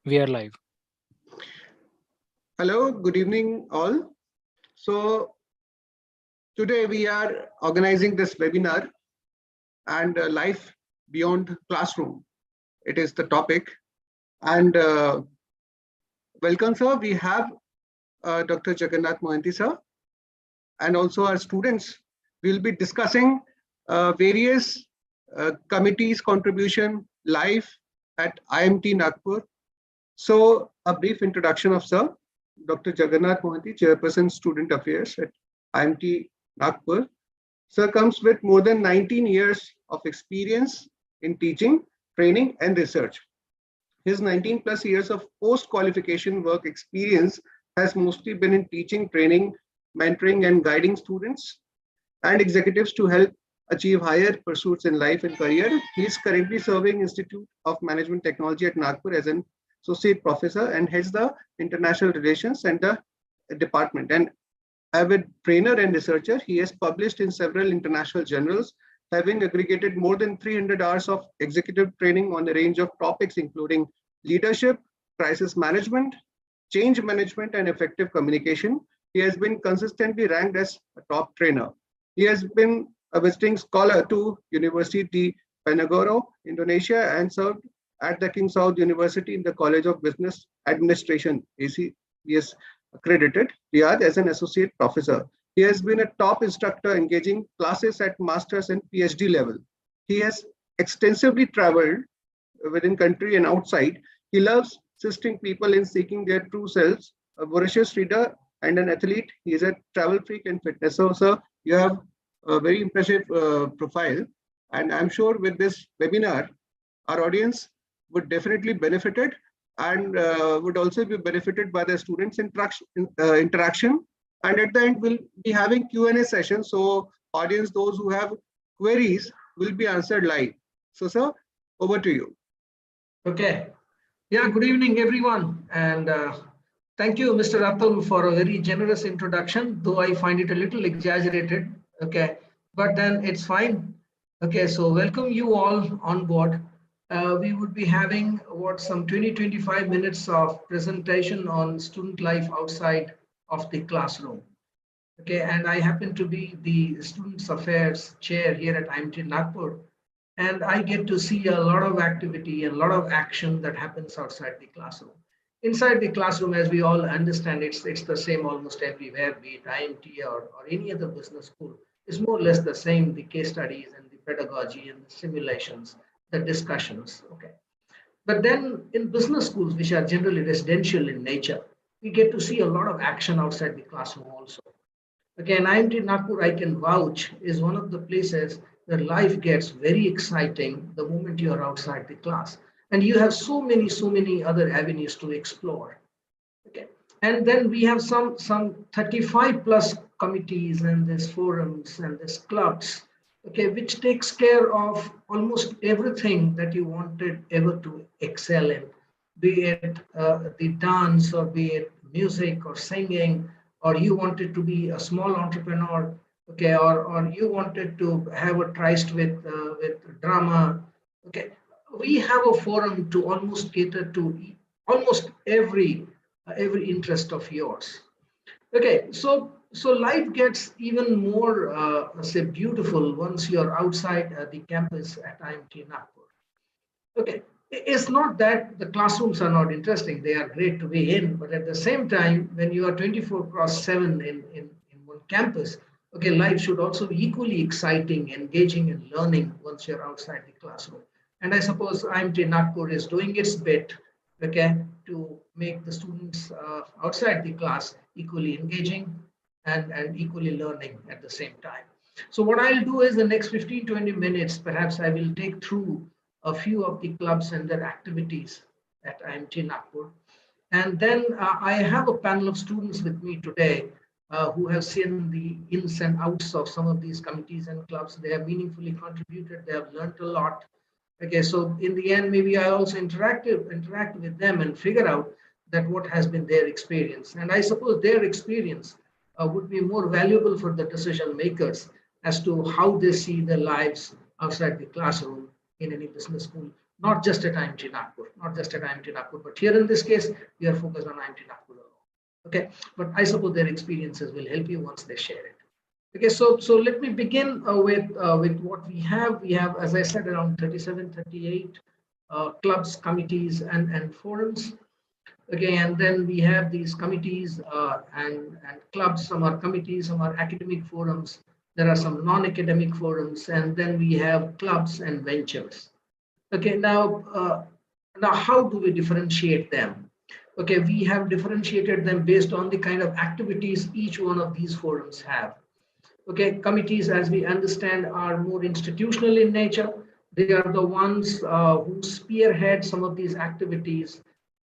We are live. Hello, good evening all. So today we are organizing this webinar and life beyond classroom. It is the topic. And welcome sir, we have Dr. Jagannath Mohanty sir and also our students. We will be discussing various committees contribution live at IMT Nagpur. So a brief introduction of sir. Dr. Jagannath Mohanty, Chairperson Student Affairs at IMT Nagpur. Sir comes with more than 19 years of experience in teaching, training, and research. His 19 plus years of post-qualification work experience has mostly been in teaching, training, mentoring, and guiding students and executives to help achieve higher pursuits in life and career. He is currently serving Institute of Management Technology at Nagpur as an associate professor and heads the International Relations Center department. And avid trainer and researcher, he has published in several international journals, having aggregated more than 300 hours of executive training on a range of topics, including leadership, crisis management, change management, and effective communication. He has been consistently ranked as a top trainer. He has been a visiting scholar to University Penagoro, Indonesia, and served at the King Saud University in the College of Business Administration, ACBS accredited, Riyadh, as an associate professor. He has been a top instructor engaging classes at master's and PhD level. He has extensively traveled within country and outside. He loves assisting people in seeking their true selves, a voracious reader and an athlete. He is a travel freak and fitness. So, sir, you have a very impressive profile. And I'm sure with this webinar, our audience would definitely benefited and would also be benefited by the students' interaction. And at the end, we'll be having Q&A session. So audience, those who have queries will be answered live. So, sir, over to you. Okay. Yeah, good evening, everyone. And thank you, Mr. Atul, for a very generous introduction, though I find it a little exaggerated. Okay, but then it's fine. Okay, so welcome you all on board. We would be having some 20-25 minutes of presentation on student life outside of the classroom. Okay, and I happen to be the Students Affairs Chair here at IMT Nagpur, and I get to see a lot of activity and a lot of action that happens outside the classroom. Inside the classroom, as we all understand, it's the same almost everywhere, be it IMT or any other business school. It's more or less the same, the case studies and the pedagogy and the simulations, the discussions. Okay. But then in business schools, which are generally residential in nature, we get to see a lot of action outside the classroom also. Okay, and IMT Nagpur, I can vouch, is one of the places where life gets very exciting the moment you are outside the class. And you have so many other avenues to explore. Okay, and then we have some 35 plus committees and there's forums and there's clubs, okay, which takes care of almost everything that you wanted ever to excel in, be it the dance or be it music or singing, or you wanted to be a small entrepreneur, okay, or you wanted to have a tryst with drama, okay. We have a forum to almost cater to almost every interest of yours. Okay, so life gets even more say beautiful once you're outside the campus at IMT Nagpur. Okay, it's not that the classrooms are not interesting; they are great to be in. But at the same time, when you are 24/7 in one campus, okay, life should also be equally exciting, engaging, and learning once you're outside the classroom. And I suppose IMT Nagpur is doing its bit, okay, to make the students outside the class equally engaging and equally learning at the same time. So what I'll do is the next 15-20 minutes, perhaps I will take through a few of the clubs and their activities at IMT Nagpur. And then I have a panel of students with me today who have seen the ins and outs of some of these committees and clubs. They have meaningfully contributed. They have learned a lot. Okay, so in the end, maybe I also interact with them and figure out that what has been their experience. And I suppose their experience would be more valuable for the decision makers as to how they see their lives outside the classroom in any business school, not just at IMT Nagpur, not just at IMT Nagpur, but here in this case, we are focused on IMT Nagpur alone. Okay, but I suppose their experiences will help you once they share it. Okay, so let me begin with what we have. We have, as I said, around 37, 38 clubs, committees, and forums. Okay, and then we have these committees and clubs. Some are committees, some are academic forums. There are some non-academic forums, and then we have clubs and ventures. Okay, now how do we differentiate them? Okay, we have differentiated them based on the kind of activities each one of these forums have. Okay, committees, as we understand, are more institutional in nature. They are the ones who spearhead some of these activities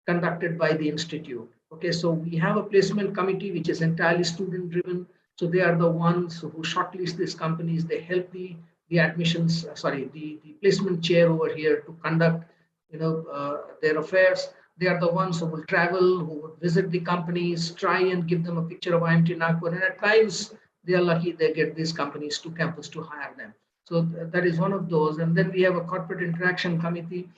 conducted by the institute. Okay, so we have a placement committee which is entirely student driven. So they are the ones who shortlist these companies. They help the admissions, the placement chair over here to conduct, their affairs. They are the ones who will travel, who will visit the companies, try and give them a picture of IMT Nagpur, and at times they are lucky they get these companies to campus to hire them. So that is one of those. And then we have a corporate interaction committee,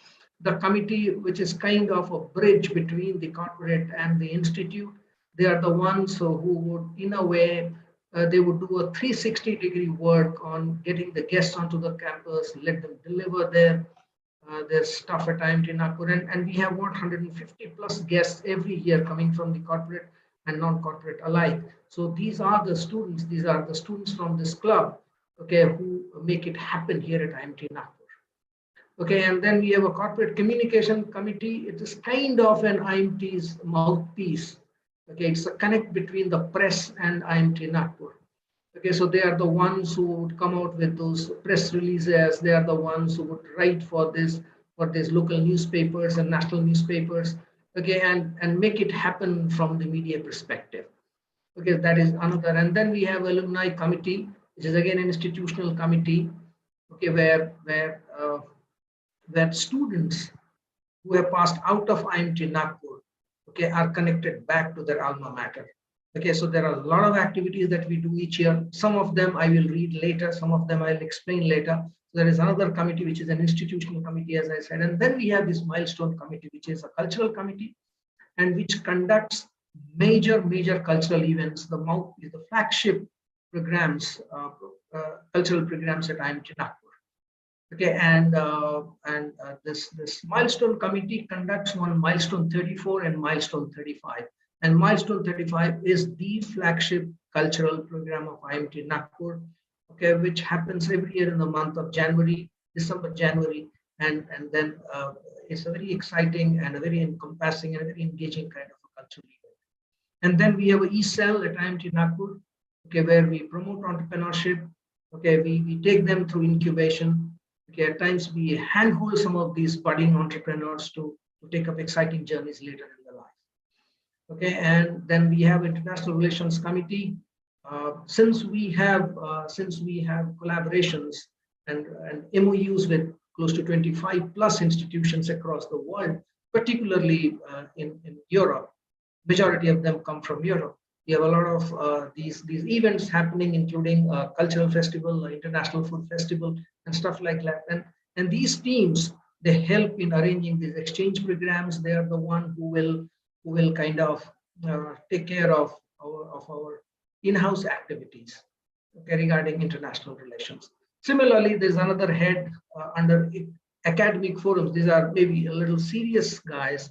the committee which is kind of a bridge between the corporate and the institute. They are the ones who would, in a way, they would do a 360-degree work on getting the guests onto the campus, let them deliver their stuff at IMT Nagpur. And we have 150 plus guests every year coming from the corporate and non-corporate alike. So these are the students from this club, okay, who make it happen here at IMT Nagpur. Okay, and then we have a corporate communication committee. It is kind of an IMT's mouthpiece. Okay, it's a connect between the press and IMT Nagpur. Okay, so they are the ones who would come out with those press releases. They are the ones who would write for these local newspapers and national newspapers. Okay, and make it happen from the media perspective. Okay, that is another. And then we have alumni committee, which is again an institutional committee. Okay, where students who have passed out of IMT Nagpur, okay, are connected back to their alma mater. Okay, so there are a lot of activities that we do each year. Some of them I will read later, some of them I'll explain later. So there is another committee, which is an institutional committee, as I said. And then we have this milestone committee, which is a cultural committee and which conducts major cultural events. The flagship programs, cultural programs at IMT Nagpur. Okay, and this milestone committee conducts one milestone 34 and milestone 35. And milestone 35 is the flagship cultural program of IMT Nagpur, okay, which happens every year in the month of December, January, and then it's a very exciting and a very encompassing and a very engaging kind of a cultural event. And then we have an e-cell at IMT Nagpur, okay, where we promote entrepreneurship. Okay, we take them through incubation. Okay, at times we handhold some of these budding entrepreneurs to take up exciting journeys later in their life. Okay, and then we have International Relations Committee. Since we have collaborations and MOUs with close to 25 plus institutions across the world, particularly in Europe, majority of them come from Europe. We have a lot of these events happening, including cultural festival, international food festival, and stuff like that. And these teams, they help in arranging these exchange programs. They are the one who will kind of take care of our in-house activities, okay, regarding international relations. Similarly, there's another head under academic forums. These are maybe a little serious guys,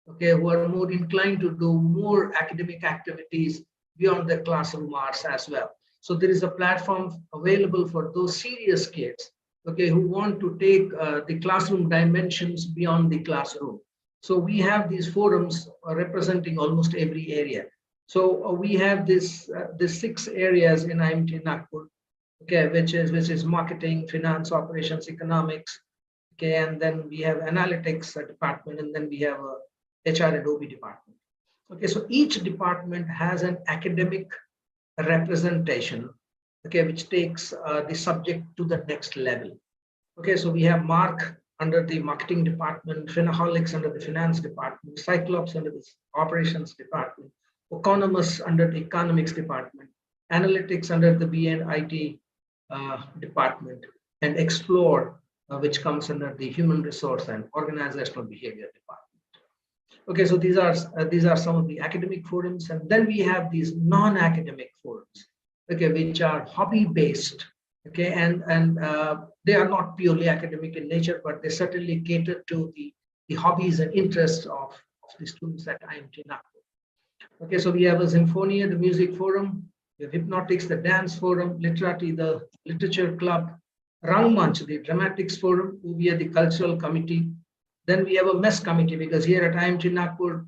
okay, who are more inclined to do more academic activities beyond their classroom hours as well. So there is a platform available for those serious kids, okay, who want to take the classroom dimensions beyond the classroom. So we have these forums representing almost every area. So we have this 6 areas in IMT Nagpur, okay, which is marketing, finance, operations, economics, okay, and then we have analytics department, and then we have a HR and OB department. Okay, so each department has an academic representation, okay, which takes the subject to the next level. Okay, so we have Mark under the marketing department, Finaholics under the finance department, Cyclops under the operations department, Economists under the economics department, analytics under the B and IT department, and Explore which comes under the Human Resource and Organizational Behavior Department. Okay, so these are some of the academic forums, and then we have these non-academic forums, okay, which are hobby-based, okay, and they are not purely academic in nature, but they certainly cater to the hobbies and interests of the students at IMT Nagpur. Okay, so we have a Symphonia, the music forum, we have Hypnotics, the dance forum, Literati, the literature club, Rangmanch, the dramatics forum, UVA, the cultural committee. Then we have a mess committee, because here at IMT Nagpur,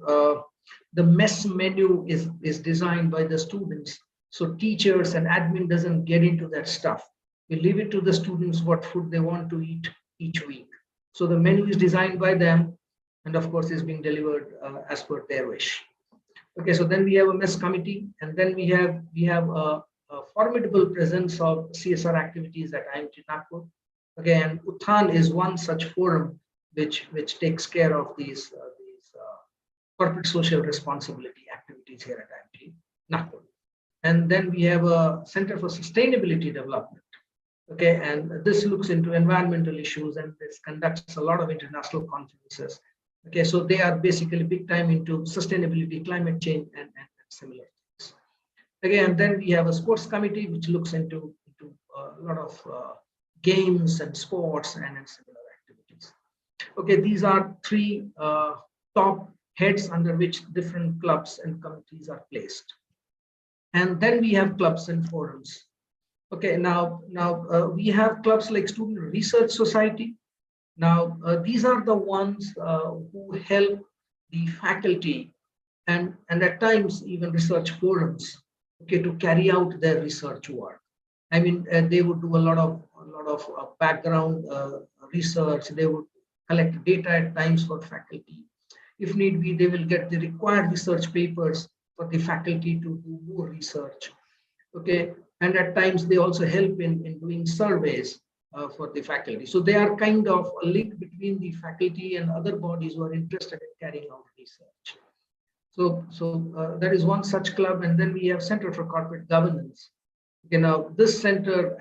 the mess menu is designed by the students. So teachers and admin doesn't get into that stuff. We leave it to the students what food they want to eat each week. So the menu is designed by them, and of course is being delivered as per their wish. Okay, so then we have a mess committee, and then we have a formidable presence of CSR activities at IMT Nagpur. Okay, and Uthan is one such forum which takes care of these corporate social responsibility activities here at IMT Nagpur. And then we have a Center for Sustainability Development. Okay, and this looks into environmental issues, and this conducts a lot of international conferences. Okay, so they are basically big time into sustainability, climate change, and similar things. Again, then we have a sports committee which looks into a lot of games and sports and similar activities. Okay, these are three top heads under which different clubs and committees are placed. And then we have clubs and forums. Okay, now we have clubs like Student Research Society. Now, these are the ones who help the faculty and at times even research forums, okay, to carry out their research work. I mean, they would do a lot of background research. They would collect data at times for faculty. If need be, they will get the required research papers for the faculty to do more research. Okay, and at times they also help in doing surveys for the faculty. So they are kind of a link between the faculty and other bodies who are interested in carrying out research. So that is one such club. And then we have Center for Corporate Governance. You know, this center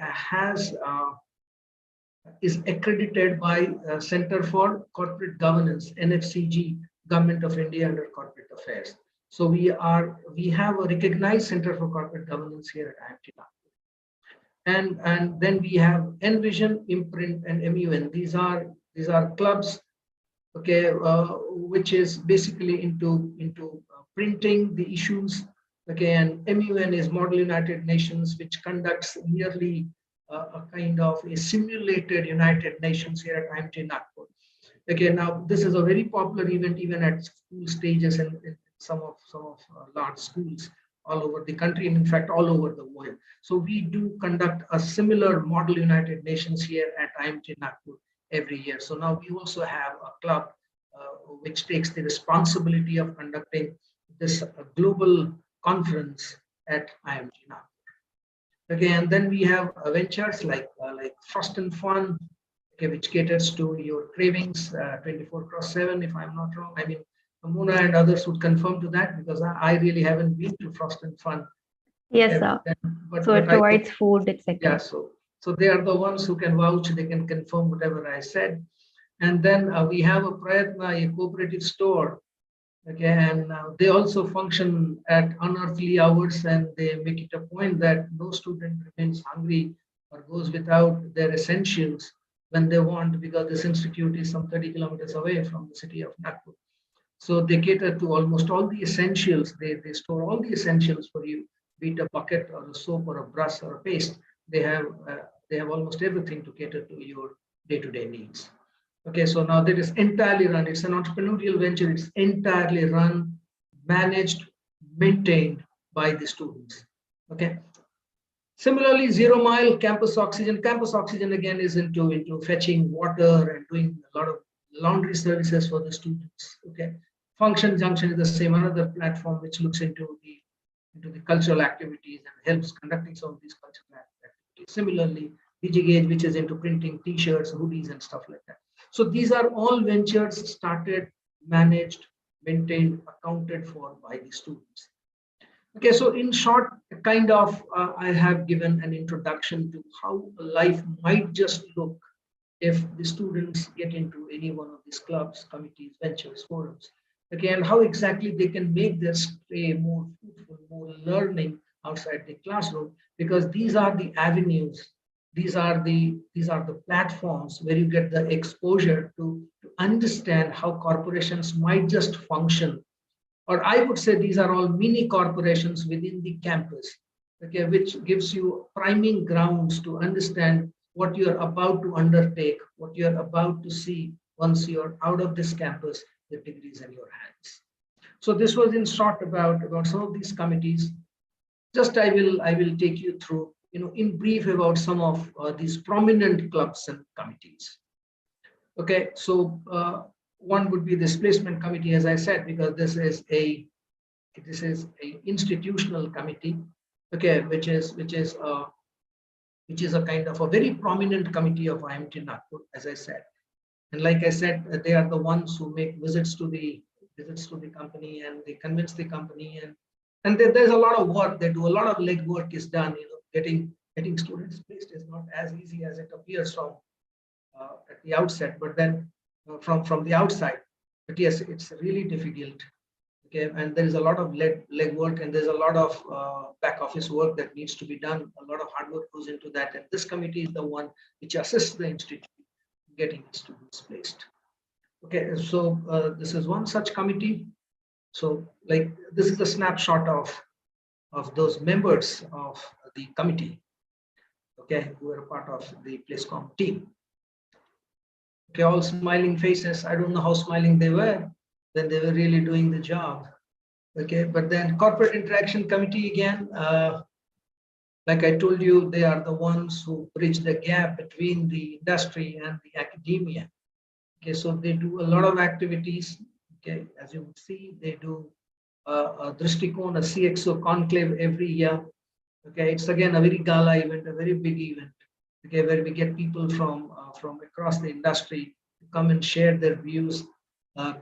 is accredited by Center for Corporate Governance, NFCG, Government of India under Corporate Affairs. So we have a recognized Center for Corporate Governance here at IMT Nagpur. And then we have Envision, Imprint, and MUN. These are clubs, okay, which is basically into printing the issues. Okay, and MUN is Model United Nations, which conducts nearly a kind of a simulated United Nations here at IMT Nagpur. Okay, now this is a very popular event even at school stages and in some of large schools all over the country, and in fact all over the world. So we do conduct a similar Model United Nations here at IMT Nagpur every year. So now we also have a club which takes the responsibility of conducting this global conference at IMT Nagpur. Okay, and then we have ventures like Frost and Fun, okay, which caters to your cravings 24/7, if I'm not wrong. I mean, Mona and others would confirm to that, because I really haven't been to Frost and Fun. Yes, sir. So it provides food, etc. Yeah, so they are the ones who can vouch, they can confirm whatever I said. And then we have a Prayatna, a cooperative store. Okay, and they also function at unearthly hours, and they make it a point that no student remains hungry or goes without their essentials when they want, because this institute is some 30 kilometers away from the city of Nagpur. So they cater to almost all the essentials. They store all the essentials for you, be it a bucket or a soap or a brush or a paste. They have almost everything to cater to your day-to-day needs. Okay, so now that is entirely run. It's an entrepreneurial venture. It's entirely run, managed, maintained by the students. Okay. Similarly, Zero Mile, Campus Oxygen. Campus Oxygen again is into fetching water and doing a lot of laundry services for the students. Okay. Function Junction is the same, another platform which looks into the cultural activities and helps conducting some of these cultural activities. Similarly, DigiGauge, which is into printing T-shirts, hoodies, and stuff like that. So these are all ventures started, managed, maintained, accounted for by the students. Okay, so in short, kind of, I have given an introduction to how life might just look if the students get into any one of these clubs, committees, ventures, forums. Okay, and how exactly they can make their stay more fruitful, more learning outside the classroom, because these are the avenues, these are the platforms where you get the exposure to understand how corporations might just function, or I would say these are all mini corporations within the campus, okay, which gives you priming grounds to understand what you're about to undertake, what you're about to see once you're out of this campus with degrees in your hands. So this was in short about some of these committees. Just I will take you through, in brief about some of these prominent clubs and committees. Okay, so one would be this placement committee, as I said, because this is a institutional committee, okay, which is a kind of a very prominent committee of IMT Nagpur, as I said. And like I said, they are the ones who make visits to the company, and they convince the company, and there's a lot of work. They do a lot of legwork is done. Getting students placed is not as easy as it appears from at the outset, but then from the outside. But yes, it's really difficult. Okay, and there is a lot of legwork, and there's a lot of back office work that needs to be done. A lot of hard work goes into that, and this committee is the one which assists the institute in getting students placed. Okay, so this is one such committee. So, like, this is a snapshot of those members of the committee, okay, who are a part of the PlaceCom team. Okay, all smiling faces. I don't know how smiling they were when they were really doing the job. Okay, but then corporate interaction committee again, like I told you, they are the ones who bridge the gap between the industry and the academia. Okay, so they do a lot of activities. Okay, as you would see, they do a Drishtikon, a CXO conclave every year. Okay, it's again a very gala event, a very big event. Okay, where we get people from across the industry to come and share their views,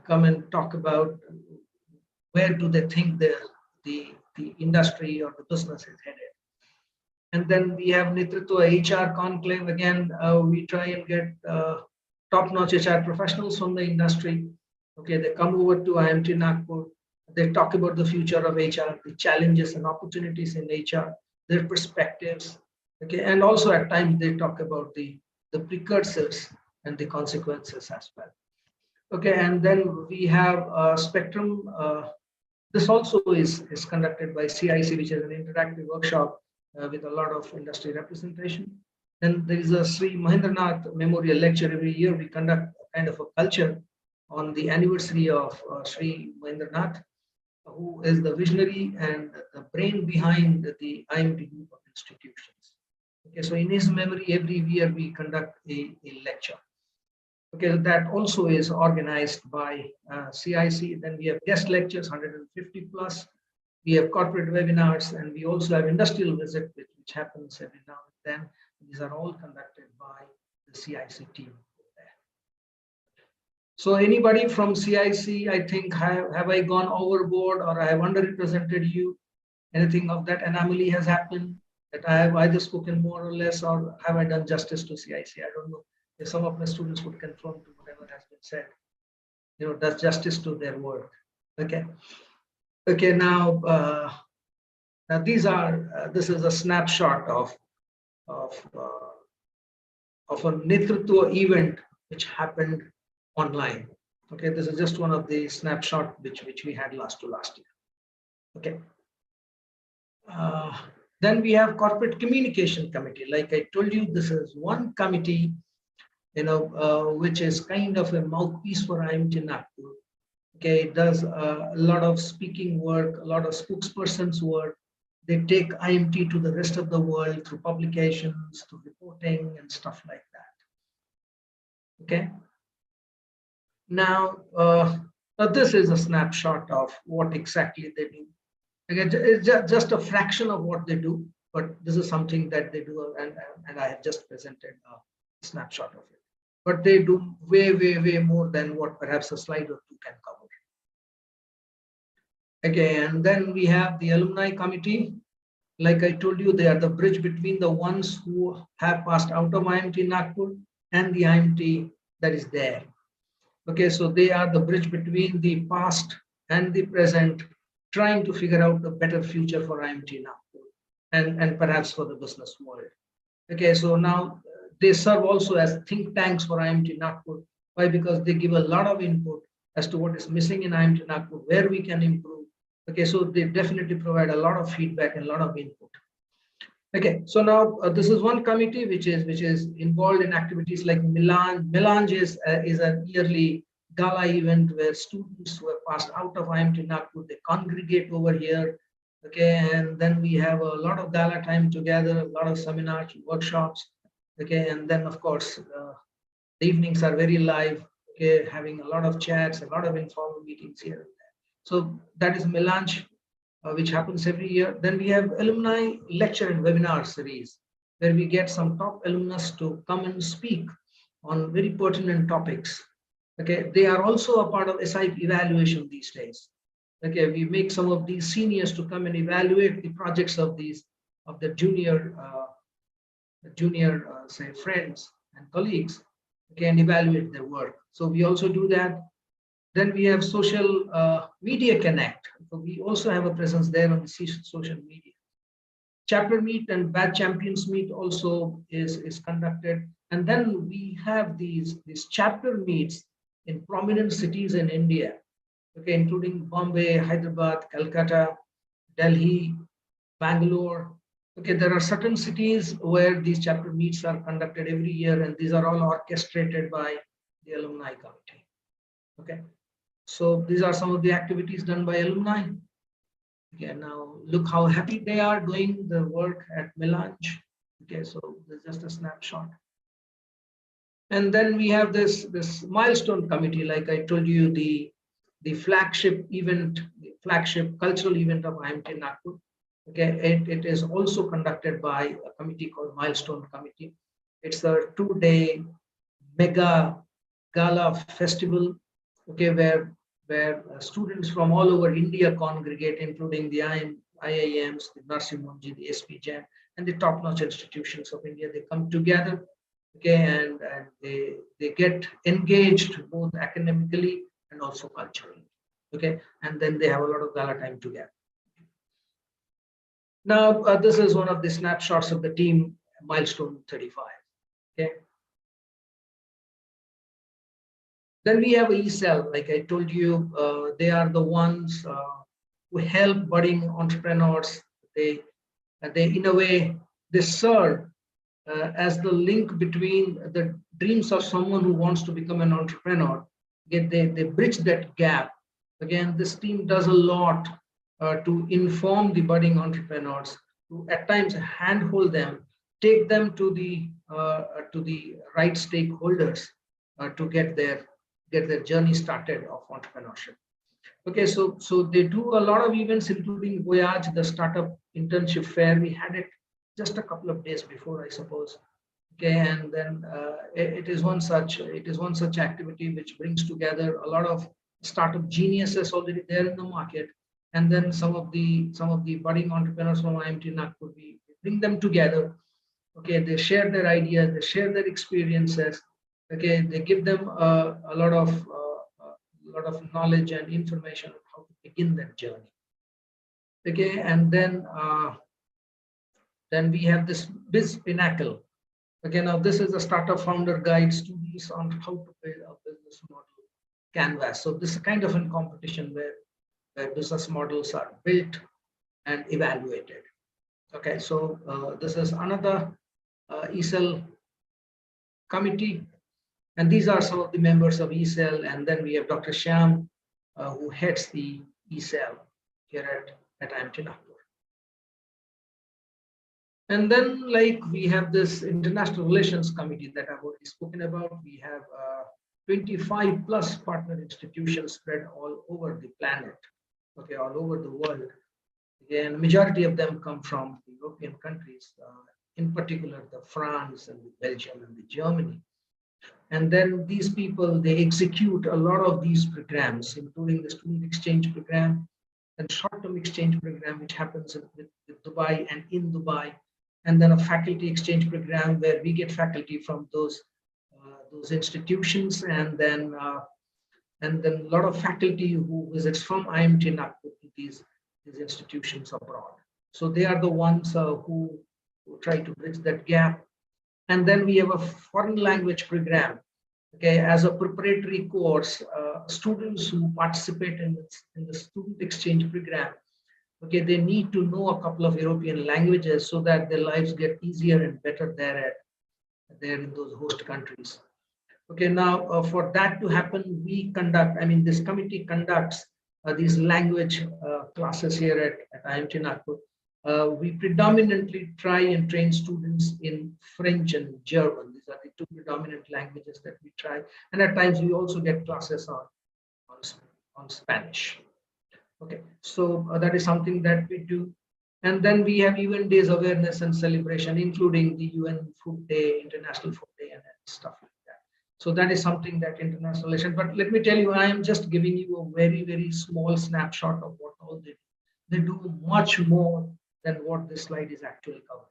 come and talk about where do they think the industry or the business is headed. And then we have Netritwa HR conclave. Again, we try and get top-notch HR professionals from the industry. Okay, they come over to IMT Nagpur. They talk about the future of HR, the challenges and opportunities in HR, their perspectives. Okay, and also at times they talk about the precursors and the consequences as well. Okay, and then we have Spectrum. This also is conducted by CIC, which is an interactive workshop with a lot of industry representation. Then there is a Sri Mahendranath Memorial Lecture. Every year we conduct a kind of a culture on the anniversary of Sri Mahendranath, who is the visionary and the brain behind the IMT group of institutions. Okay, so in his memory, every year we conduct a lecture. Okay, that also is organized by CIC. Then we have guest lectures, 150 plus. We have corporate webinars, and we also have industrial visit, which happens every now and then. These are all conducted by the CIC team. So anybody from CIC, I think, have I gone overboard, or I have underrepresented you? Anything of that anomaly has happened that I have either spoken more or less, or have I done justice to CIC? I don't know if some of my students would confirm to whatever has been said, does justice to their work. Okay. Okay, now these are, this is a snapshot of a Netritwa event which happened online. Okay, this is just one of the snapshot which we had last year. Okay. Then we have corporate communication committee. Like I told you, this is one committee, which is kind of a mouthpiece for IMT Nagpur. Okay, it does a lot of speaking work, a lot of spokespersons work. They take IMT to the rest of the world through publications, through reporting and stuff like that. Okay. Now, this is a snapshot of what exactly they do. Again, it's just a fraction of what they do, but this is something that they do, and I have just presented a snapshot of it. But they do way, way, way more than what perhaps a slide or two can cover. Okay, and then we have the alumni committee. Like I told you, they are the bridge between the ones who have passed out of IMT Nagpur and the IMT that is there. Okay, so they are the bridge between the past and the present, trying to figure out a better future for IMT Nagpur and perhaps for the business world. Okay, so now they serve also as think tanks for IMT Nagpur. Why? Because they give a lot of input as to what is missing in IMT Nagpur, where we can improve. Okay, so they definitely provide a lot of feedback and a lot of input. Okay, so now this is one committee which is involved in activities like Melange. Melange is a yearly gala event where students who have passed out of IMT Nagpur, they congregate over here. Okay, and then we have a lot of gala time together, a lot of seminars, workshops. Okay, and then of course the evenings are very live. Okay, having a lot of chats, a lot of informal meetings here and there. So that is Melange, which happens every year. Then we have alumni lecture and webinar series, where we get some top alumnus to come and speak on very pertinent topics. Okay, they are also a part of SIP evaluation these days. Okay, we make some of these seniors to come and evaluate the projects of the junior say friends and colleagues. Okay, and evaluate their work. So we also do that. Then we have social media connect. So we also have a presence there on the social media. Chapter meet and batch champions meet also is conducted. And then we have these chapter meets in prominent cities in India, okay, including Bombay, Hyderabad, Calcutta, Delhi, Bangalore. Okay, there are certain cities where these chapter meets are conducted every year, and these are all orchestrated by the alumni committee. Okay, so these are some of the activities done by alumni. Okay, now look how happy they are doing the work at Melange. Okay, so this is just a snapshot. And then we have this milestone committee, like I told you, the flagship event, the flagship cultural event of IMT Nagpur. Okay, it is also conducted by a committee called Milestone Committee. It's a 2-day mega gala festival, okay, where students from all over India congregate, including the IIMs, the Narsee Monjee, the SP Jain, and the top-notch institutions of India. They come together, okay, and they get engaged both academically and also culturally, okay, and then they have a lot of gala time together. Now, this is one of the snapshots of the team, Milestone 35. Okay. Then we have ESEL, like I told you, they are the ones who help budding entrepreneurs. They in a way, they serve as the link between the dreams of someone who wants to become an entrepreneur. They bridge that gap. Again, this team does a lot to inform the budding entrepreneurs, to at times handhold them, take them to the right stakeholders to get their journey started of entrepreneurship. Okay, so they do a lot of events, including Voyage, the startup internship fair. We had it just a couple of days before, I suppose. Okay, and then it is one such activity which brings together a lot of startup geniuses already there in the market. And then some of the budding entrepreneurs from IMT Nagpur, we bring them together. Okay, they share their ideas, they share their experiences. Okay, they give them a lot of knowledge and information on how to begin that journey. Okay, and then we have this Biz Pinnacle. Okay, now this is a startup founder guide, students on how to build a business model canvas. So this is kind of a competition where business models are built and evaluated. Okay, so this is another ESEL committee, and these are some of the members of ESEL. And then we have Dr. Shyam, who heads the ESEL here at IMT Nagpur. And then, like, we have this international relations committee that I've already spoken about. We have 25 plus partner institutions spread all over the planet, okay, all over the world. Again, majority of them come from the European countries, in particular the France and the Belgium and the Germany. And then these people, they execute a lot of these programs, including the student exchange program and short-term exchange program, which happens with Dubai and in Dubai. And then a faculty exchange program where we get faculty from those those institutions, and then a lot of faculty who visits from IMT Nagpur to these institutions abroad. So they are the ones who try to bridge that gap. And then we have a foreign language program. Okay, as a preparatory course, students who participate in the student exchange program, okay, they need to know a couple of European languages so that their lives get easier and better there in those host countries. Okay, now for that to happen, this committee conducts these language classes here at IMT Nagpur. We predominantly try and train students in French and German. These are the two predominant languages that we try. And at times we also get classes on Spanish. Okay, so that is something that we do. And then we have event days awareness and celebration, including the UN Food Day, International Food Day, and stuff like that. So that is something that international relation. But let me tell you, I am just giving you a very, very small snapshot of what all they do. They do much more than what this slide is actually covering.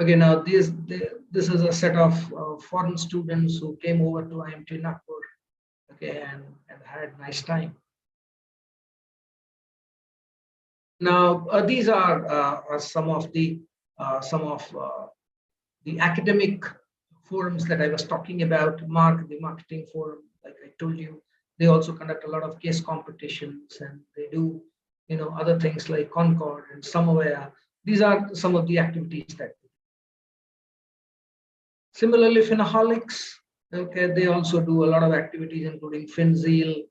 Okay, now this is a set of foreign students who came over to IMT Nagpur, okay, and had a nice time. Now these are some of the academic forums that I was talking about. The marketing forum, like I told you, they also conduct a lot of case competitions, and they do other things like Concord and Samavaya. These are some of the activities that we do. Similarly, Finaholics, okay, they also do a lot of activities, including FinZeal,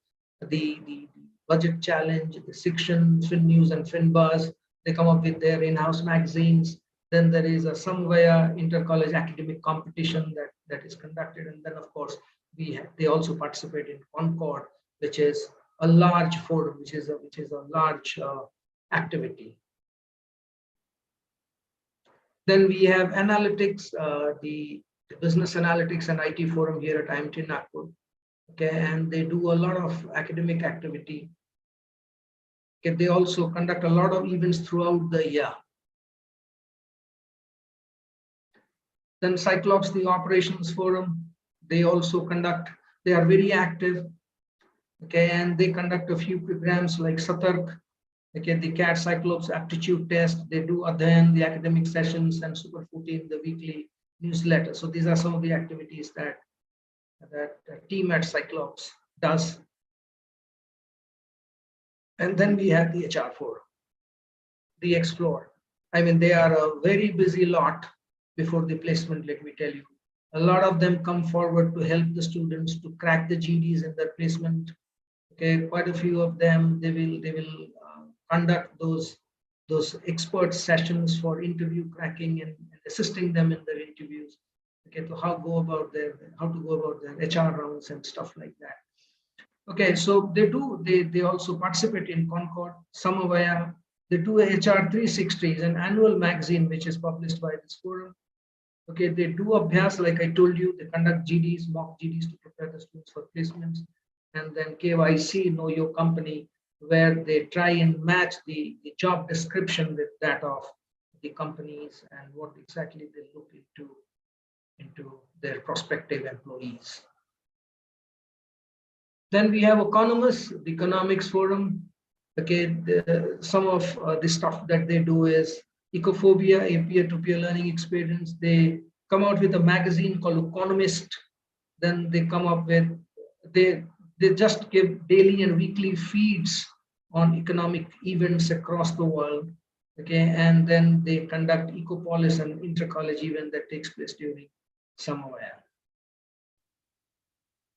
the budget challenge, the Section, FinNews, and FinBuzz. They come up with their in-house magazines. Then there is a Samavaya inter-college academic competition that is conducted, and then of course they also participate in Concord, which is a large forum, which is a large activity. Then we have analytics, the business analytics and IT forum here at IMT Nagpur. Okay, and they do a lot of academic activity. Okay, they also conduct a lot of events throughout the year. Then Cyclops, the operations forum, they are very active. Okay, and they conduct a few programs like Satark, okay, the CAT Cyclops aptitude test. They do Adhayan, the academic sessions, and Super 14, the weekly newsletter. So these are some of the activities that team at Cyclops does. And then we have the HR forum, the Explore. They are a very busy lot before the placement, let me tell you. A lot of them come forward to help the students to crack the GDs in their placement. Okay, quite a few of them, they will conduct those expert sessions for interview cracking and assisting them in their interviews. Okay, so how to go about their HR rounds and stuff like that. Okay, so they also participate in Concord, Samavaya. They do a HR 360, an annual magazine which is published by this forum. Okay, they do Abhyas, like I told you, they conduct GDs, mock GDs to prepare the students for placements. And then KYC, Know Your Company, where they try and match the job description with that of the companies and what exactly they look into their prospective employees. Then we have Economist, the economics forum. Okay, some of the stuff that they do is Ecophobia, a peer-to-peer learning experience. They come out with a magazine called Economist. Then they come up with, they just give daily and weekly feeds on economic events across the world. Okay, and then they conduct Ecopolis, an inter-college event that takes place during Samavaya.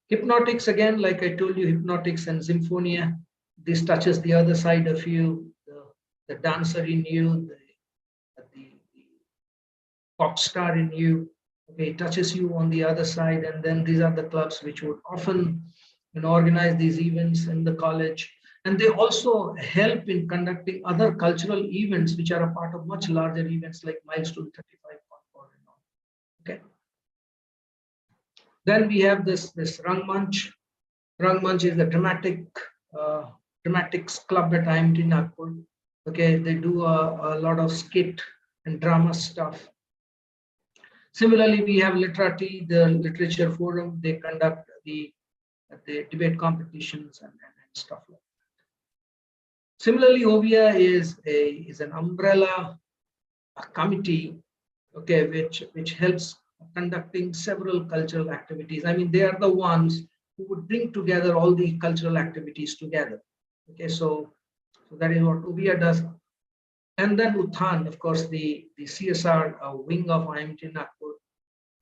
Hypnotics, again, like I told you, Hypnotics and Symphonia. This touches the other side of you, the dancer in you, the pop star in you. Okay, it touches you on the other side, and then these are the clubs which would often organize these events in the college. And they also help in conducting other cultural events which are a part of much larger events like Milestone 35 Concord and all. Okay. Then we have this Rangmanch. Rangmanch is the dramatics club at IMT Nagpur. Okay, they do a lot of skit and drama stuff. Similarly, we have Literati, the literature forum. They conduct the debate competitions and stuff like that. Similarly, OVIA is an umbrella committee, okay, which helps conducting several cultural activities. I mean, they are the ones who would bring together all the cultural activities together. Okay, so that is what OVIA does. And then Uthan, of course, the CSR wing of IMT Nagpur.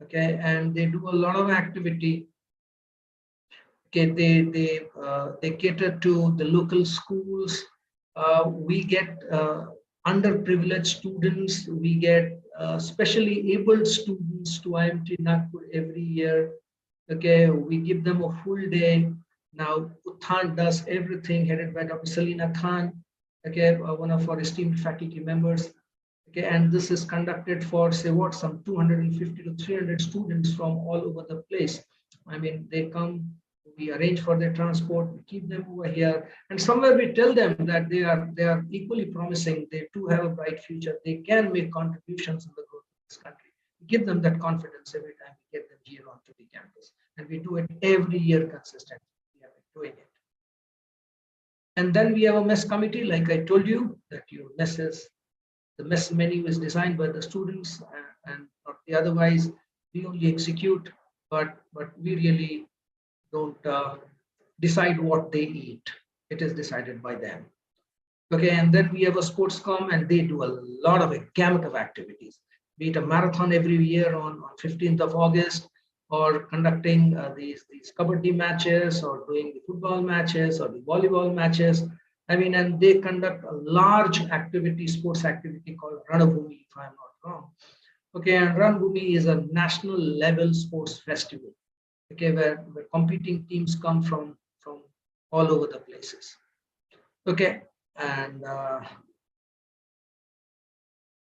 Okay, and they do a lot of activity. Okay, they cater to the local schools. We get underprivileged students. We get specially abled students to IMT Nagpur every year. Okay, we give them a full day. Now, Uthan does everything, headed by Dr. Salina Khan, okay, one of our esteemed faculty members. Okay, and this is conducted for, say what, some 250 to 300 students from all over the place. I mean, they come, we arrange for their transport, we keep them over here, and somewhere we tell them that they are equally promising. They too have a bright future. They can make contributions in the growth of this country. We give them that confidence every time we get them here onto the campus, and we do it every year consistently. We have been doing it. And then we have a mess committee, like I told you, that your messes. The mess menu is designed by the students and not the otherwise. We only execute, but we really don't decide what they eat. It is decided by them. Okay, and then we have a sports com, and they do a lot of a gamut of activities. Be it a marathon every year on 15th of August, or conducting these kabaddi matches, or doing the football matches, or the volleyball matches. I mean, and they conduct a large activity, sports activity called Ranabhumi, if I'm not wrong. Okay, and Ranabhumi is a national level sports festival. Okay, where competing teams come from all over the places. Okay, and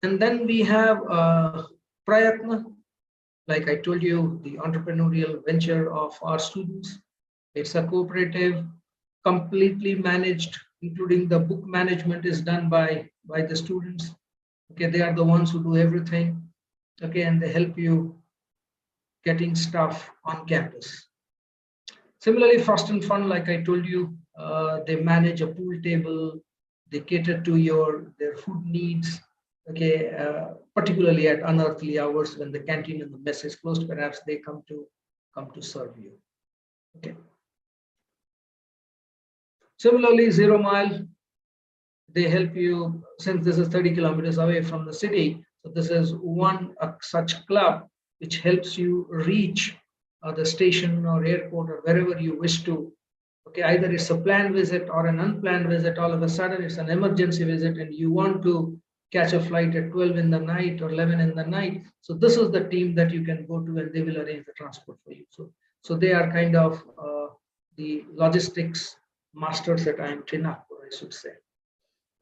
then we have Prayatna, like I told you, the entrepreneurial venture of our students. It's a cooperative, completely managed, including the book management is done by the students. Okay, they are the ones who do everything. Okay, and they help you getting stuff on campus. Similarly, Frost and Fun, like I told you, they manage a pool table. They cater to their food needs. Okay, particularly at unearthly hours when the canteen and the mess is closed, perhaps they come to serve you. Okay. Similarly, Zero Mile, they help you, since this is 30 kilometers away from the city. So this is one such club which helps you reach the station or airport or wherever you wish to. Okay, either it's a planned visit or an unplanned visit. All of a sudden, it's an emergency visit, and you want to catch a flight at 12 in the night or 11 in the night. So this is the team that you can go to, and they will arrange the transport for you. So they are kind of the logistics masters at IMT Nagpur, I should say.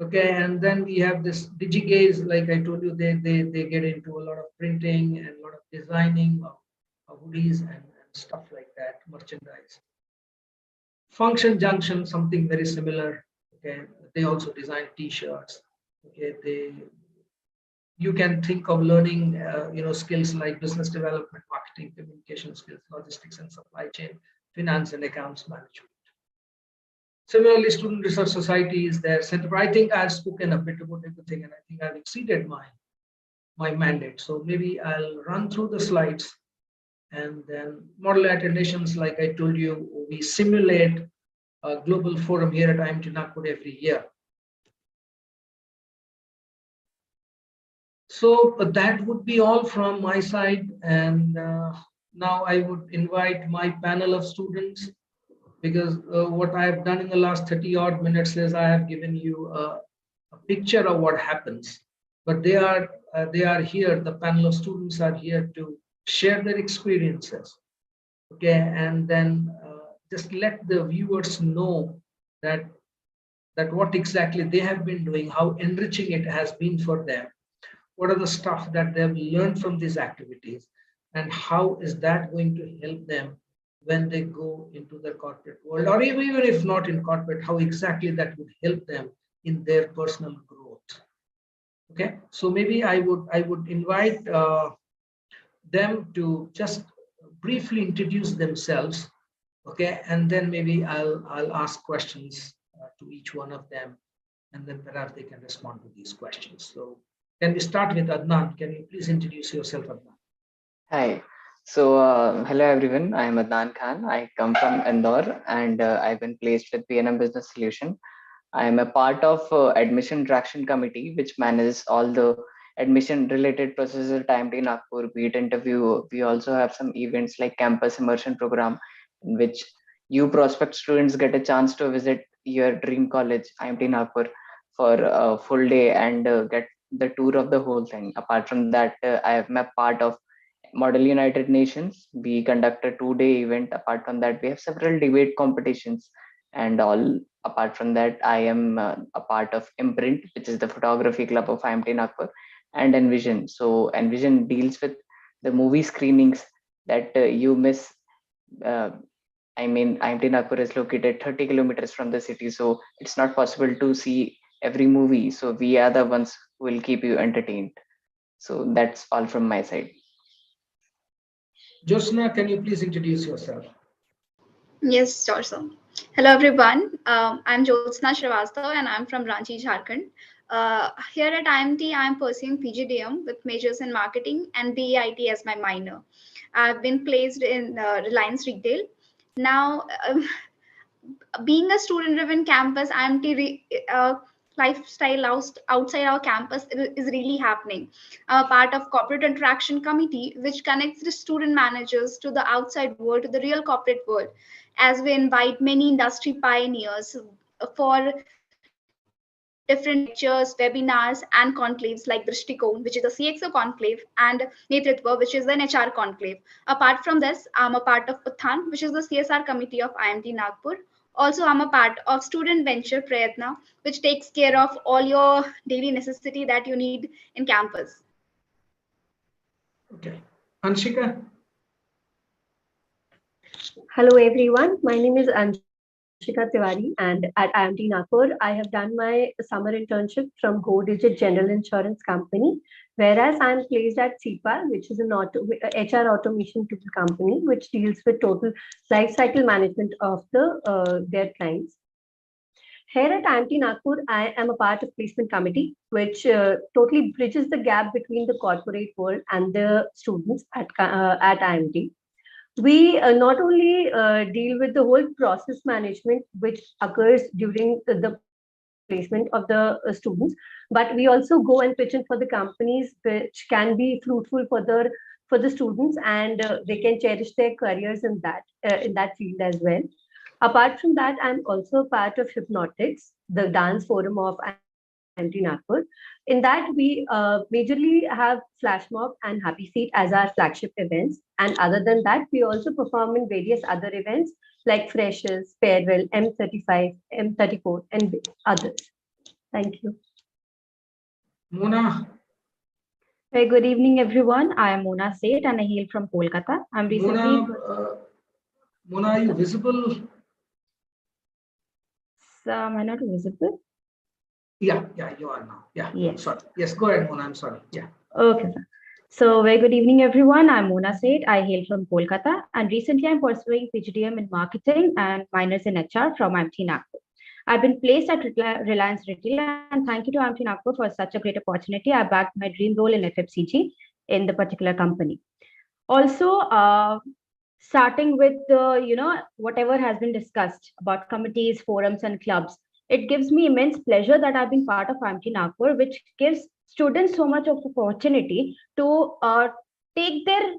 Okay, and then we have this DigiGaze, like I told you, they get into a lot of printing and a lot of designing of hoodies and stuff like that, merchandise. Function Junction, something very similar. Okay, they also design T-shirts. Okay, you can think of learning, skills like business development, marketing, communication skills, logistics and supply chain, finance and accounts management. Similarly, Student Research Society is their center. I think I've spoken a bit about everything, and I think I've exceeded my mandate. So maybe I'll run through the slides, and then model attendations, like I told you, we simulate a global forum here at IMT Nagpur every year. So that would be all from my side, and now I would invite my panel of students, because what I have done in the last 30 odd minutes is I have given you a picture of what happens, but they are here, the panel of students are here to share their experiences. Okay, and then just let the viewers know that what exactly they have been doing, how enriching it has been for them, what are the stuff that they've learned from these activities, and how is that going to help them when they go into the corporate world, or even if not in corporate, how exactly that would help them in their personal growth. Okay, so maybe I would invite them to just briefly introduce themselves, okay, and then maybe I'll ask questions to each one of them, and then perhaps they can respond to these questions. So can we start with Adnan? Can you please introduce yourself, Adnan? Hi. So, hello everyone. I am Adnan Khan. I come from Indore and I've been placed with PNM Business Solution. I am a part of Admission Traction Committee, which manages all the admission related processes at IMT Nagpur, be it interview. We also have some events like Campus Immersion Program, in which you prospect students get a chance to visit your dream college, IMT Nagpur, for a full day and get the tour of the whole thing. Apart from that, I am a part of Model United Nations. We conduct a 2 day event. Apart from that, we have several debate competitions and all. Apart from that, I am a part of Imprint, which is the photography club of IMT Nagpur, and Envision. So Envision deals with the movie screenings that you miss. Uh, I mean, IMT Nagpur is located 30 kilometers from the city, so it's not possible to see every movie. So we are the ones who will keep you entertained. So that's all from my side. Josna, can you please introduce yourself? Yes, sure, sir. Hello, everyone. I'm Jyotsna Srivastava and I'm from Ranchi, Jharkhand. Here at IMT, I'm pursuing PGDM with majors in marketing and BEIT as my minor. I've been placed in Reliance Retail. Now, being a student-driven campus, IMT lifestyle outside our campus is really happening. I'm a part of corporate interaction committee, which connects the student managers to the outside world, to the real corporate world, as we invite many industry pioneers for different lectures, webinars, and conclaves like Drishtikon, which is a CXO conclave, and Netritva, which is an HR conclave. Apart from this, I'm a part of Uthan, which is the CSR committee of IMT Nagpur. Also, I'm a part of Student Venture Prayatna, which takes care of all your daily necessity that you need in campus. Okay. Anshika? Hello everyone, my name is Anshika Tiwari and at IMT Nagpur, I have done my summer internship from Go Digit General Insurance Company, whereas I am placed at CPAR, which is an HR automation tool company, which deals with total life cycle management of their clients. Here at IMT Nagpur, I am a part of placement committee, which totally bridges the gap between the corporate world and the students at IMT. We not only deal with the whole process management, which occurs during the placement of the students, but we also go and pitch in for the companies, which can be fruitful for the students, and they can cherish their careers in that field as well. Apart from that, I'm also part of Hypnotics, the dance forum of IMT Nagpur. In that, we majorly have Flash Mob and Happy Feet as our flagship events. And other than that, we also perform in various other events like Freshers, Farewell, M35, M34, and others. Thank you. Mona? Very good evening, everyone. I am Mona Seth and I hail from Kolkata. I'm recently. Mona, are you visible? Am I not visible? Yeah, you are now. Yeah, yes. Sorry. Yes, go ahead, Mona. I'm sorry. Yeah. Okay, sir. So, very good evening, everyone. I'm Mona Seth. I hail from Kolkata, and recently I'm pursuing PGDM in marketing and minors in HR from IMT Nagpur. I've been placed at Reliance Retail, and thank you to IMT Nagpur for such a great opportunity. I backed my dream role in FFCG in the particular company. Also, starting with whatever has been discussed about committees, forums, and clubs, it gives me immense pleasure that I've been part of IMT Nagpur, which gives students so much of opportunity to take their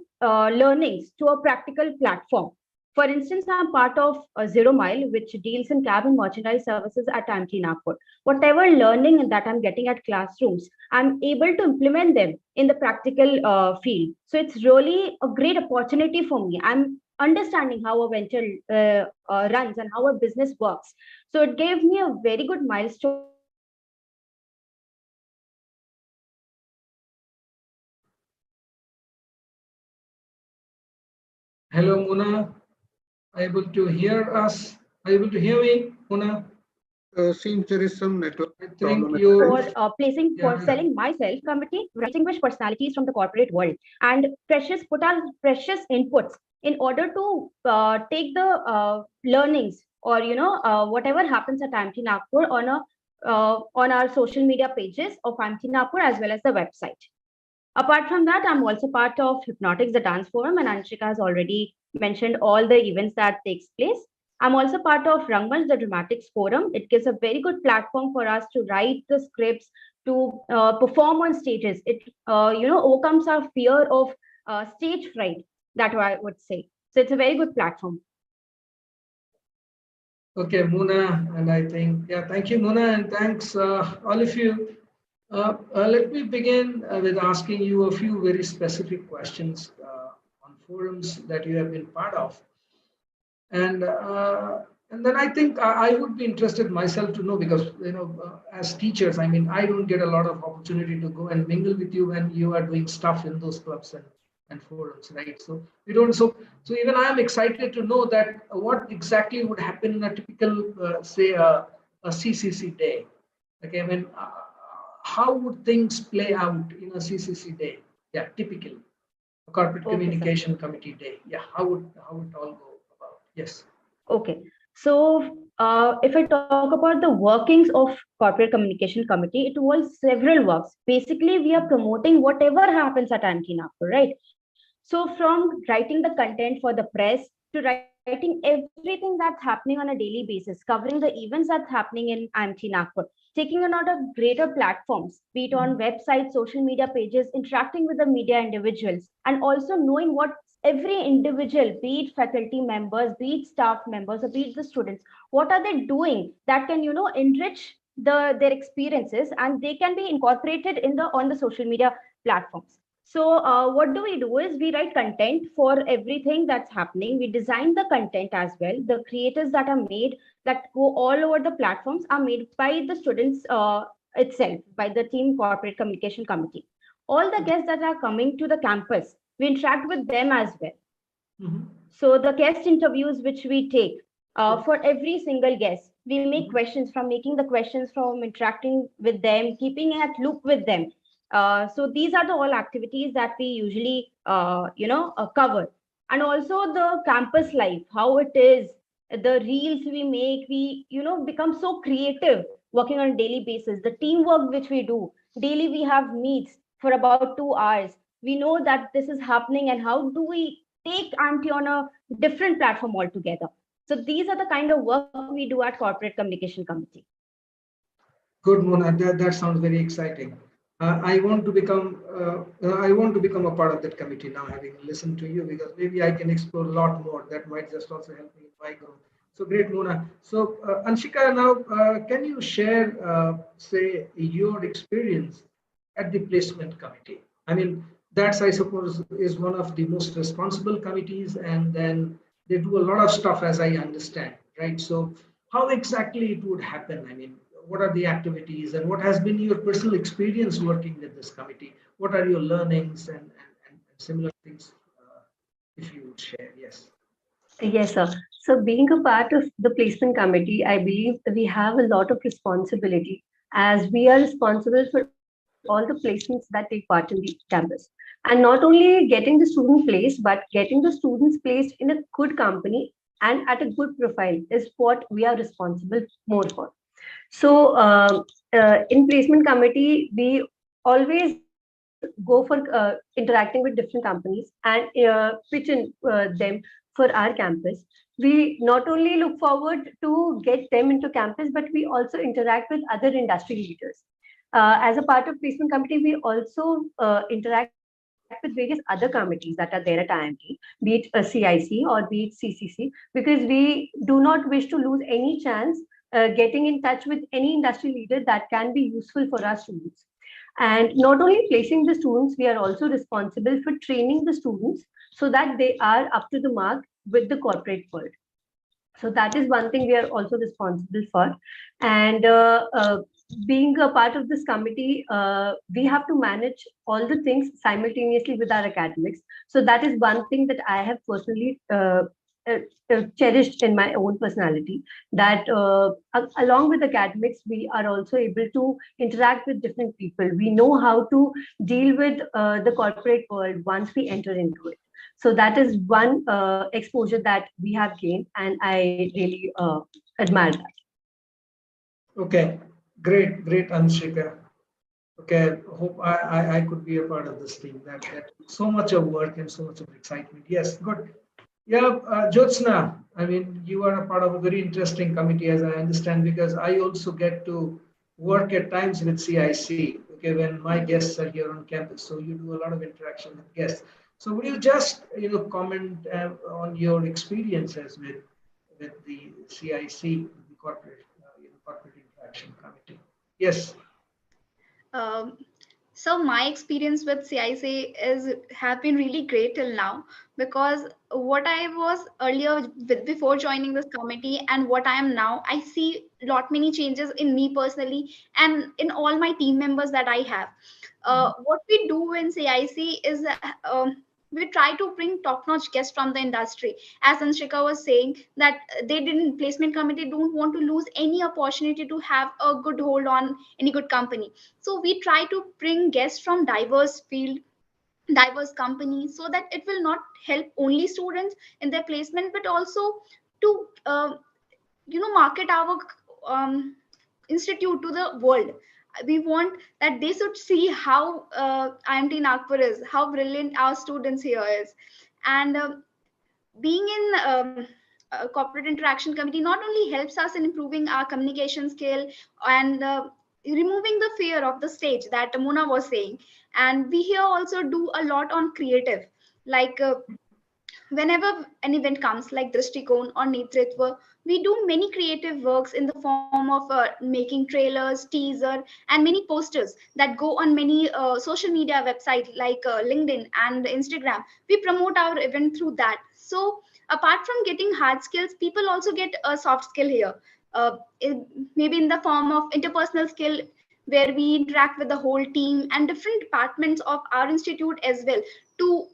learnings to a practical platform. For instance, I'm part of Zero Mile, which deals in cab and merchandise services at IMT Nagpur. Whatever learning that I'm getting at classrooms, I'm able to implement them in the practical field. So it's really a great opportunity for me. I'm understanding how a venture runs and how a business works. So it gave me a very good milestone. Hello, Mona. Are you able to hear us? Are you able to hear me, Mona? Seems there is some network I think problem. you. For selling myself committee, distinguished personalities from the corporate world and put our precious inputs in order to take the learnings or whatever happens at IMT Nagpur on our social media pages of IMT Nagpur as well as the website. Apart from that, I'm also part of Hypnotics, the dance forum, and Anshika has already mentioned all the events that takes place. I'm also part of Rangmanch, the Dramatics Forum. It gives a very good platform for us to write the scripts, to perform on stages. It overcomes our fear of stage fright. That I would say. So it's a very good platform. Okay, Mona, and I think, thank you, Mona, and thanks all of you. Let me begin with asking you a few very specific questions on forums that you have been part of. And then I think I would be interested myself to know, because, as teachers, I mean, I don't get a lot of opportunity to go and mingle with you when you are doing stuff in those clubs and forums, right? So we don't, so even I am excited to know that what exactly would happen in a typical, say, a CCC day. Okay, I mean, how would things play out in a CCC day? Yeah, typically, a corporate communication committee day. Yeah, how would it all go about? Yes. Okay, so if I talk about the workings of corporate communication committee, it involves several works. Basically, we are promoting whatever happens at IMT Nagpur, right? So from writing the content for the press to writing everything that's happening on a daily basis, covering the events that's happening in IMT Nagpur, taking on of greater platforms, be it on websites, social media pages, interacting with the media individuals, and also knowing what every individual, be it faculty members, be it staff members, or be it the students, what are they doing that can, enrich their experiences, and they can be incorporated on the social media platforms. So what do is we write content for everything that's happening. We design the content as well. The creators that are made that go all over the platforms are made by the students itself, by the team corporate communication committee. All the guests that are coming to the campus, we interact with them as well. So the guest interviews which we take for every single guest, we make questions, from making the questions, from interacting with them, keeping at loop with them. So these are the all activities that we usually cover. And also the campus life, how it is, the reels we make, we become so creative working on a daily basis. The teamwork which we do daily, we have meets for about 2 hours. We know that this is happening, and how do we take IMT on a different platform altogether. So these are the kind of work we do at Corporate Communication Committee. Good, Mona. That sounds very exciting. I want to become a part of that committee now, having listened to you, because maybe I can explore a lot more. That might just also help me in my growth. So great, Mona. So Anshika, now can you share, say, your experience at the placement committee? I mean, that's, I suppose, is one of the most responsible committees, and then they do a lot of stuff, as I understand, right? So how exactly it would happen? I mean, what are the activities, and what has been your personal experience working with this committee? What are your learnings and similar things, if you would share? Yes. Yes, sir. So being a part of the placement committee, I believe we have a lot of responsibility, as we are responsible for all the placements that take part in the campus. And not only getting the student placed, but getting the students placed in a good company and at a good profile is what we are responsible more for. So in placement committee, we always go for interacting with different companies and pitch in them for our campus. We not only look forward to get them into campus, but we also interact with other industry leaders. As a part of placement committee, we also interact with various other committees that are there at IMT, be it a CIC or be it CCC, because we do not wish to lose any chance getting in touch with any industry leader that can be useful for our students. And not only placing the students, we are also responsible for training the students so that they are up to the mark with the corporate world. So that is one thing we are also responsible for. And being a part of this committee, we have to manage all the things simultaneously with our academics. So that is one thing that I have personally cherished in my own personality, that along with academics, we are also able to interact with different people. We know how to deal with the corporate world once we enter into it. So that is one exposure that we have gained, and I really admire that. Okay, great, Anshika. Okay, hope I could be a part of this team. That so much of work and so much of excitement. Yes, good. Yeah, Jyotsna, I mean, you are a part of a very interesting committee, as I understand, because I also get to work at times with CIC, okay, when my guests are here on campus. So you do a lot of interaction with guests. So would you just, comment on your experiences with the CIC, the corporate, corporate interaction committee? Yes. Um, so my experience with CIC is have been really great till now, because what I was earlier before joining this committee and what I am now, I see lot many changes in me personally and in all my team members that I have. What we do in CIC is we try to bring top-notch guests from the industry. As Anshika was saying, that they didn't placement committee don't want to lose any opportunity to have a good hold on any good company. So we try to bring guests from diverse field, diverse companies, so that it will not help only students in their placement, but also to market our um, institute to the world. We want that they should see how IMT Nagpur is, how brilliant our students here is. And being in a corporate interaction committee not only helps us in improving our communication skill and removing the fear of the stage that Mona was saying. And we here also do a lot on creative, like whenever an event comes like Drishtikon or Netritva, we do many creative works in the form of making trailers, teaser, and many posters that go on many social media websites like LinkedIn and Instagram. We promote our event through that. So apart from getting hard skills, people also get a soft skill here, maybe in the form of interpersonal skill, where we interact with the whole team and different departments of our institute as well to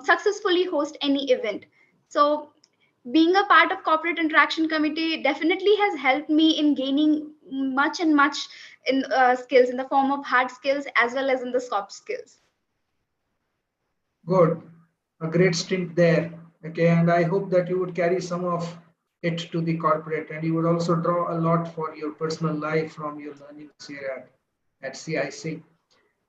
successfully host any event. So being a part of corporate interaction committee definitely has helped me in gaining much and much in skills in the form of hard skills as well as in the soft skills. Good. A great stint there. Okay, and I hope that you would carry some of it to the corporate, and you would also draw a lot for your personal life from your learnings here at CIC.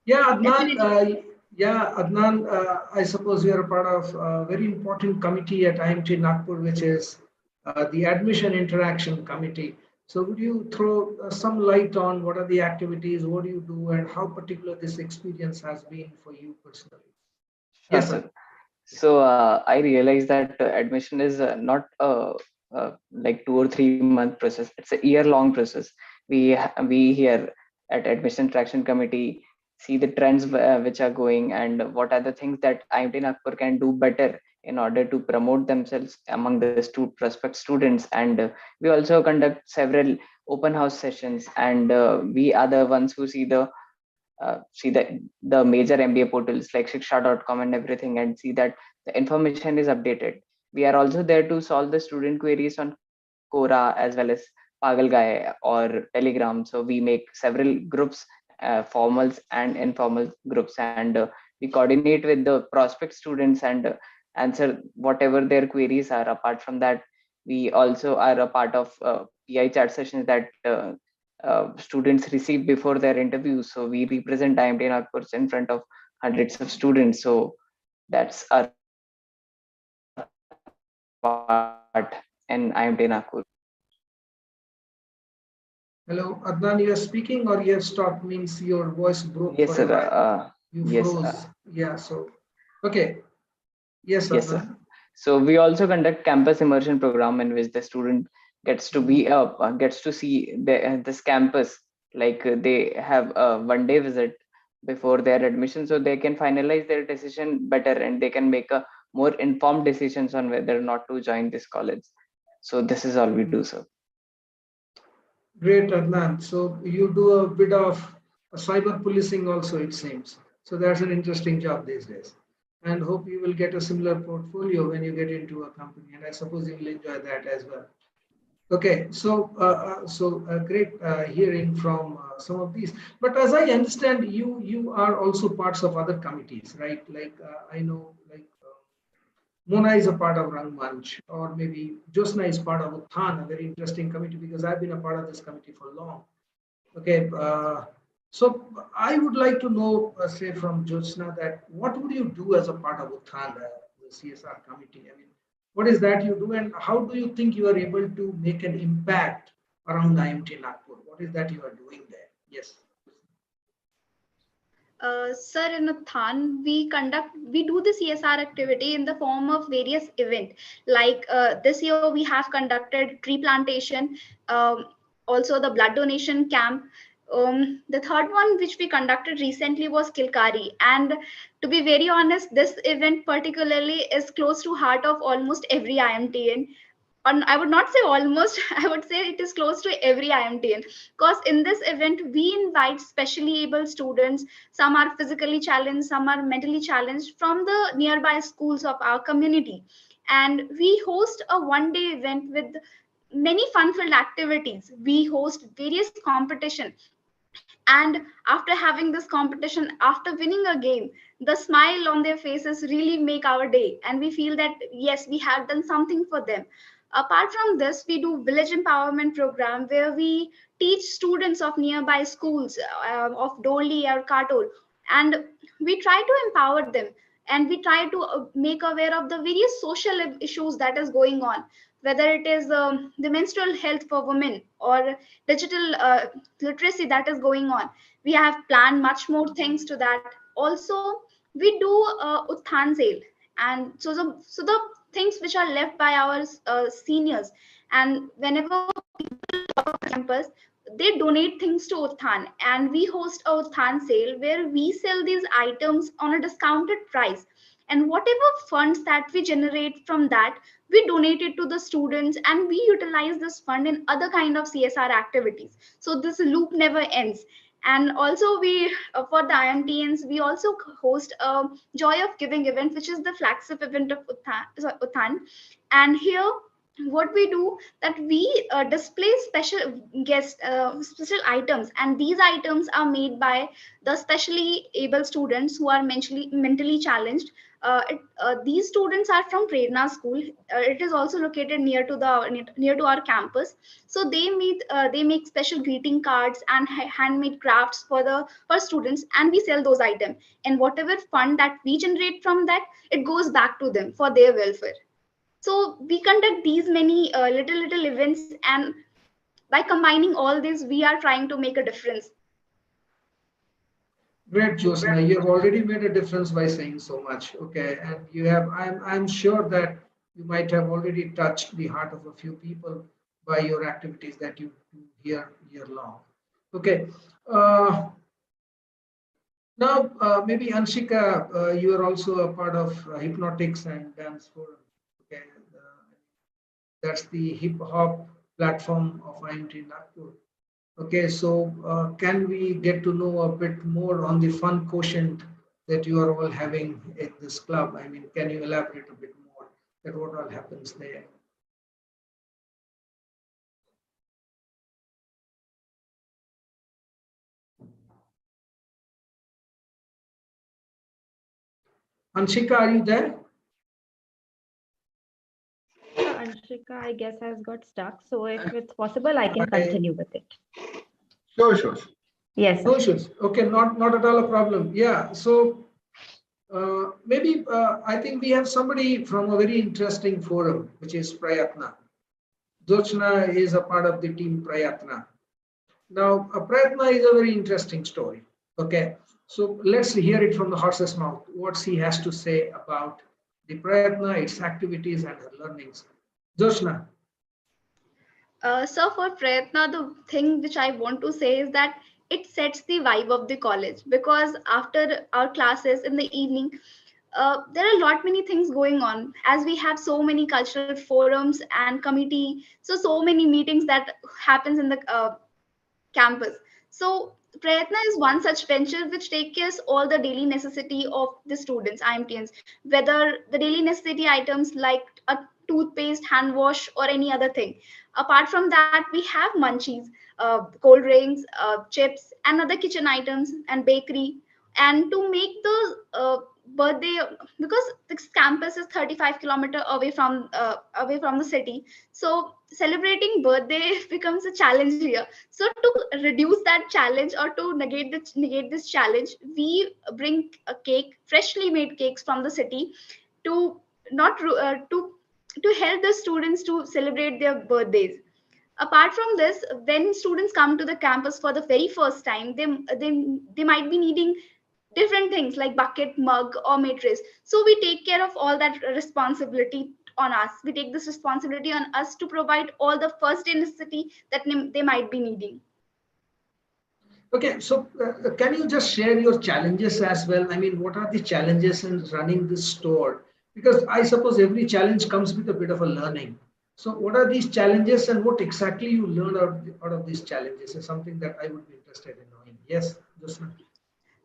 Yeah, Adnan. Adnan, I suppose you are a part of a very important committee at IMT Nagpur, which is the Admission Interaction Committee. So would you throw some light on what are the activities, what do you do, and how particular this experience has been for you personally? Yes, sir. So I realized that admission is not like 2 or 3 month process. It's a year-long process. We here at Admission Interaction Committee see the trends which are going and what are the things that IMT Nagpur can do better in order to promote themselves among the prospect students. And we also conduct several open house sessions, and we are the ones who see the major MBA portals like shiksha.com and everything, and see that the information is updated. We are also there to solve the student queries on Quora as well as Pagal Guy or Telegram. So we make several groups, formals and informal groups, and we coordinate with the prospect students and answer whatever their queries are. Apart from that, we also are a part of PI chat sessions that students receive before their interviews. So we represent IMT Nagpur in front of hundreds of students. So that's our part in IMT Nagpur. Hello, Adnan, you are speaking or you have stopped? Means your voice broke. Yes, sir. You yes, froze. Yeah, so, okay. Yes, yes, Adnan. sir. So we also conduct campus immersion program in which the student gets to see this campus, like they have a 1-day visit before their admission, so they can finalize their decision better and they can make a more informed decisions on whether or not to join this college. So this is all we do, sir. Great, Adnan. So you do a bit of cyber policing also, it seems. So that's an interesting job these days. and hope you will get a similar portfolio when you get into a company. And I suppose you will enjoy that as well. Okay, so great hearing from some of these. But as I understand, you are also parts of other committees, right? Like I know, like Mona is a part of Rangmanch, or maybe Josna is part of Uthan, a very interesting committee, because I've been a part of this committee for long. Okay, so I would like to know, say from Josna, that what would you do as a part of Uthan, the CSR committee? I mean, what is that you do, and how do you think you are able to make an impact around IMT Nagpur? What is that you are doing there? Yes. Sir, in Uthan, we do the CSR activity in the form of various events. Like this year, we have conducted tree plantation, also the blood donation camp. The third one, which we conducted recently, was Kilkari. And to be very honest, this event particularly is close to heart of almost every IMTN. I would not say almost, I would say it is close to every IMTN, because in this event, we invite specially able students. Some are physically challenged, some are mentally challenged from the nearby schools of our community. And we host a one-day event with many fun-filled activities. We host various competition. And after having this competition, after winning a game, the smile on their faces really make our day. And we feel that, yes, we have done something for them. Apart from this, we do village empowerment program where we teach students of nearby schools of Dolli or Katol, and we try to empower them, and we try to make aware of the various social issues that is going on, whether it is the menstrual health for women or digital literacy that is going on. We have planned much more things to that. Also, we do Uthan sale, and so the things which are left by our seniors, and whenever campus, they donate things to Uthan, and we host a Uthan sale where we sell these items on a discounted price. And whatever funds that we generate from that, we donate it to the students, and we utilize this fund in other kind of CSR activities. So this loop never ends. And also we, for the IMTNs, we also host a Joy of Giving event, which is the flagship event of Uthan. And here, what we do, that we display special items, and these items are made by the specially able students who are mentally challenged. These students are from Prerna School. It is also located near to our campus. So they make special greeting cards and handmade crafts for students, and we sell those items. And whatever fund that we generate from that, it goes back to them for their welfare. So we conduct these many little events, and by combining all this, we are trying to make a difference. Great, Josna. You have already made a difference by saying so much. Okay, and you have. I'm sure that you might have already touched the heart of a few people by your activities that you do here year long. Okay. Now, maybe Anshika, you are also a part of Hypnotics and Dance Forum. Okay, that's the hip hop platform of IMT Nagpur. Okay, so can we get to know a bit more on the fun quotient that you are all having at this club? I mean, can you elaborate a bit more that what all happens there? Anshika, are you there? Anshika, I guess, has got stuck. So if it's possible, I can continue with it. Sure. Yes. No issues. Okay, not at all a problem. Yeah. So maybe I think we have somebody from a very interesting forum, which is Prayatna. Jyotsna is a part of the team Prayatna. Now, Prayatna is a very interesting story. Okay, so let's hear it from the horse's mouth. What she has to say about the Prayatna, its activities, and her learnings. Jyotsna. So for Prayatna, the thing which I want to say is that it sets the vibe of the college, because after our classes in the evening, there are a lot many things going on, as we have so many cultural forums and committee, so many meetings that happens in the campus. So Prayatna is one such venture which takes care of all the daily necessity of the students, IMTNs, whether the daily necessity items like a toothpaste, hand wash, or any other thing. Apart from that, we have munchies, cold drinks, chips, and other kitchen items and bakery. And to make the birthday, because this campus is 35 kilometers away from the city, so celebrating birthday becomes a challenge here. So to reduce that challenge or to negate this challenge, we bring a cake, freshly made cakes from the city, to not to help the students to celebrate their birthdays. Apart from this, when students come to the campus for the very first time, they might be needing different things like bucket, mug, or matrix. So we take care of all that responsibility on us. We take this responsibility on us to provide all the first day necessity that they might be needing. Okay, so can you just share your challenges as well? I mean, what are the challenges in running this store? Because I suppose every challenge comes with a bit of a learning. So what are these challenges and what exactly you learn out of these challenges is something that I would be interested in knowing. Yes, Josna.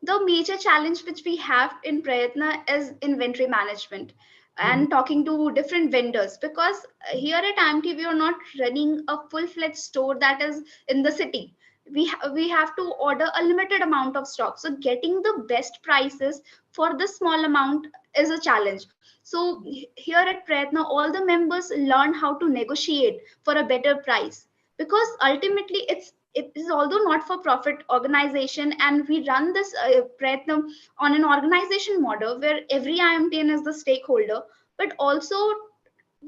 The major challenge which we have in Prayatna is inventory management and talking to different vendors, because here at IMT we are not running a full-fledged store that is in the city. We have to order a limited amount of stock, so getting the best prices for this small amount is a challenge. So here at Prayatna, all the members learn how to negotiate for a better price, because ultimately it is although not for profit organization, and we run this Prayatna on an organization model where every IMTN is the stakeholder, but also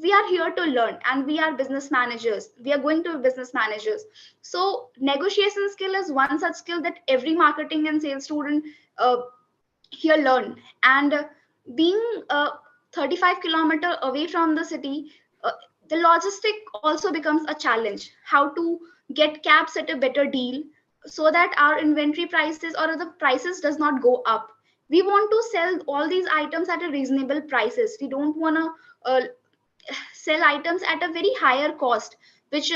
we are here to learn, and we are business managers. We are going to be business managers. So negotiation skill is one such skill that every marketing and sales student uh, here learn. And being 35 kilometers away from the city, uh, the logistic also becomes a challenge. How to get cabs at a better deal so that our inventory prices or the prices does not go up. We want to sell all these items at a reasonable prices. We don't want to sell items at a very higher cost, which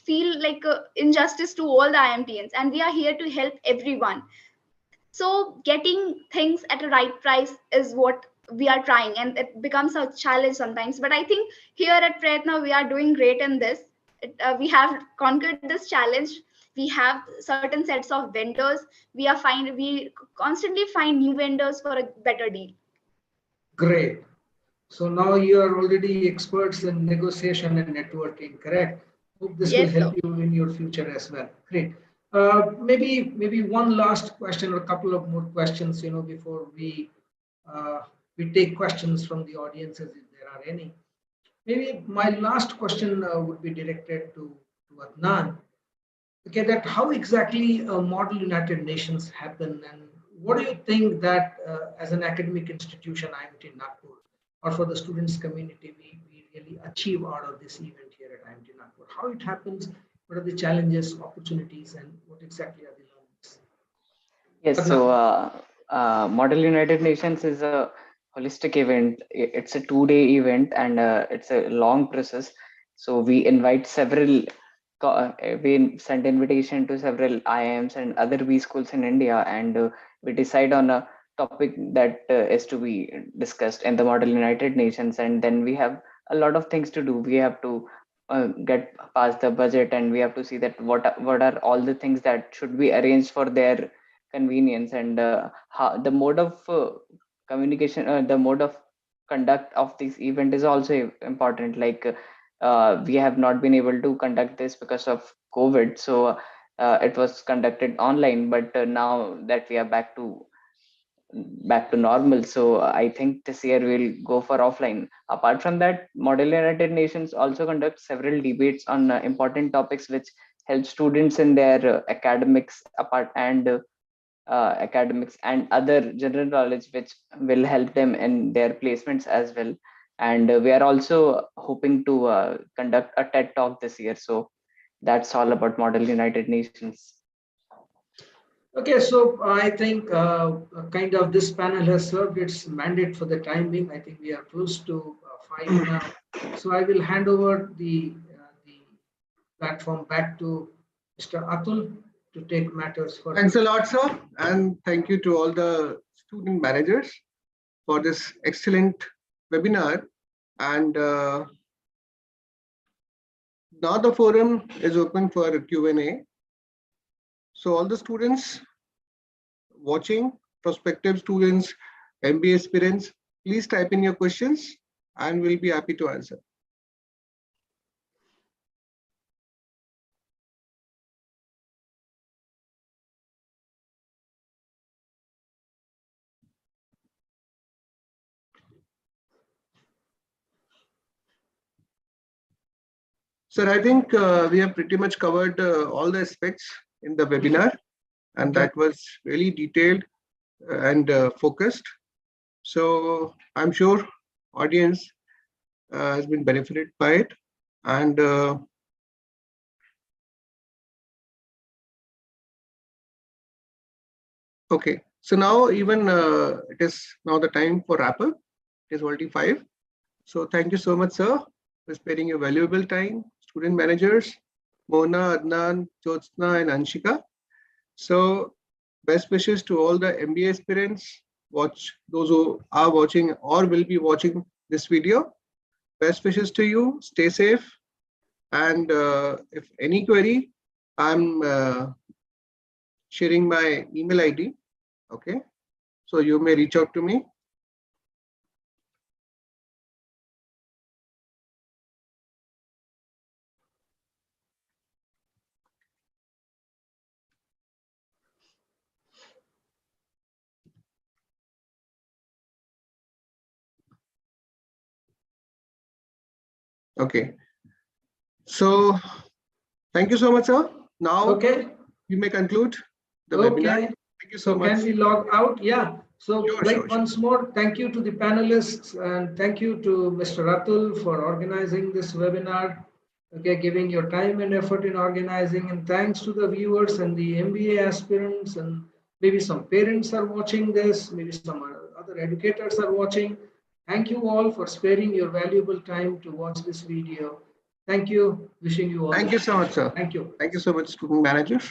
feel like injustice to all the IMTNs, and we are here to help everyone. So getting things at a right price is what we are trying, and it becomes a challenge sometimes. But I think here at Prayatna, we are doing great in this. We have conquered this challenge. We have certain sets of vendors. We constantly find new vendors for a better deal. Great. So now you are already experts in negotiation and networking, correct? Hope this will Yes, sir. help you in your future as well. Great. Maybe one last question or a couple of more questions, before we take questions from the audiences if there are any. Maybe my last question would be directed to Adnan. Okay, that how exactly Model United Nations happen, and what do you think that as an academic institution, IMT Nagpur, or for the students community, we really achieve out of this event here at IMT Nagpur? How it happens, what are the challenges, opportunities, and what exactly are the learnings? Yes, so Model United Nations is a holistic event. It's a 2-day event, and it's a long process. So we invite we send invitation to several IIMs and other B schools in India, and we decide on a topic that is to be discussed in the Model United Nations, and then we have a lot of things to do. We have to get past the budget, and we have to see that what are all the things that should be arranged for their convenience, and how the mode of communication, the mode of conduct of this event is also important. Like we have not been able to conduct this because of COVID, so it was conducted online. But now that we are back to normal, so I think this year we'll go for offline. Apart from that, Model United Nations also conduct several debates on important topics which help students in their academics and other general knowledge, which will help them in their placements as well. And we are also hoping to conduct a TED talk this year. So that's all about Model United Nations. Okay, so I think kind of this panel has served its mandate for the time being. I think we are close to 5 now. So I will hand over the platform back to Mr. Atul to take matters further. Thanks a lot, sir. And thank you to all the student managers for this excellent webinar. And now the forum is open for Q&A. So all the students watching, prospective students, MBA aspirants, please type in your questions and we'll be happy to answer. Sir, I think we have pretty much covered all the aspects in the webinar, and that was really detailed and focused. So I'm sure audience has been benefited by it. And okay, so now even it is now the time for wrap up. It is already 5. So thank you so much, sir, for sparing your valuable time. Student managers, Mona, Adnan, Jyotsna, and Anshika. So best wishes to all the MBA aspirants, those who are watching or will be watching this video. Best wishes to you, stay safe. And if any query, I'm sharing my email ID, okay? So you may reach out to me. Okay. So thank you so much, sir. Now Okay. you may conclude the Okay. webinar. Thank you so much. Can we log out? Yeah. So Sure. once more, thank you to the panelists and thank you to Mr. Atul for organizing this webinar. Okay, giving your time and effort in organizing, and thanks to the viewers and the MBA aspirants, and maybe some parents are watching this, maybe some other educators are watching. Thank you all for sparing your valuable time to watch this video. Thank you. Wishing you all. Thank you so much, sir. Thank you. Thank you so much, student managers.